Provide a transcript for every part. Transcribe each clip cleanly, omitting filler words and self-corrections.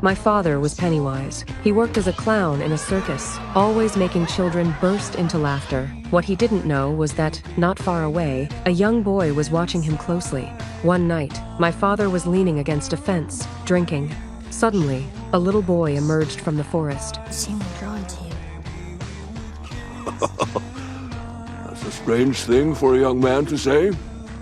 My father was Pennywise. He worked as a clown in a circus, always making children burst into laughter. What he didn't know was that, not far away, a young boy was watching him closely. One night, my father was leaning against a fence, drinking. Suddenly, a little boy emerged from the forest. It seemed drawn to you. That's a strange thing for a young man to say.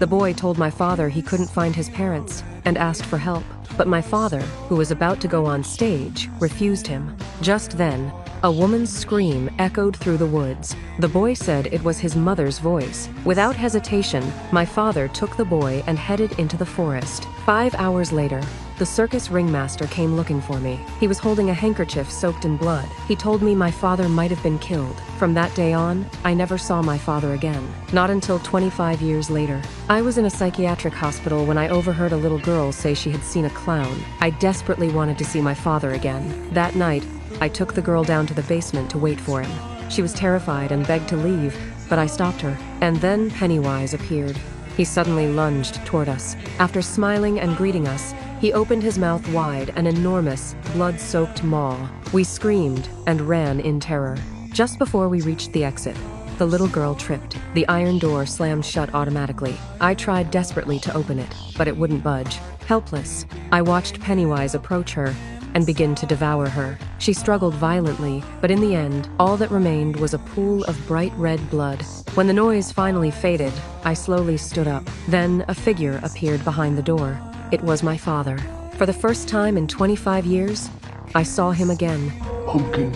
The boy told my father he couldn't find his parents and asked for help. But my father, who was about to go on stage, refused him. Just then, a woman's scream echoed through the woods. The boy said it was his mother's voice. Without hesitation, my father took the boy and headed into the forest. 5 hours later, the circus ringmaster came looking for me. He was holding a handkerchief soaked in blood. He told me my father might have been killed. From that day on, I never saw my father again. Not until 25 years later. I was in a psychiatric hospital when I overheard a little girl say she had seen a clown. I desperately wanted to see my father again. That night, I took the girl down to the basement to wait for him. She was terrified and begged to leave, but I stopped her. And then Pennywise appeared. He suddenly lunged toward us. After smiling and greeting us, he opened his mouth wide, an enormous, blood-soaked maw. We screamed and ran in terror. Just before we reached the exit, the little girl tripped. The iron door slammed shut automatically. I tried desperately to open it, but it wouldn't budge. Helpless, I watched Pennywise approach her and begin to devour her. She struggled violently, but in the end, all that remained was a pool of bright red blood. When the noise finally faded, I slowly stood up. Then a figure appeared behind the door. It was my father. For the first time in 25 years, I saw him again. Pumpkin.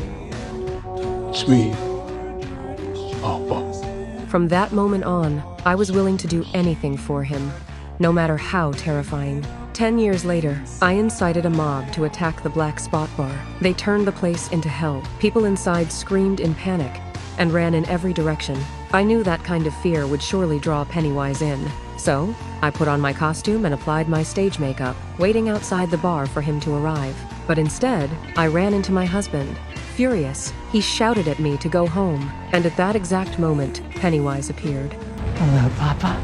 It's me. Papa. From that moment on, I was willing to do anything for him, no matter how terrifying. 10 years later, I incited a mob to attack the Black Spot Bar. They turned the place into hell. People inside screamed in panic and ran in every direction. I knew that kind of fear would surely draw Pennywise in. So, I put on my costume and applied my stage makeup, waiting outside the bar for him to arrive. But instead, I ran into my husband. Furious, he shouted at me to go home. And at that exact moment, Pennywise appeared. Hello, Papa.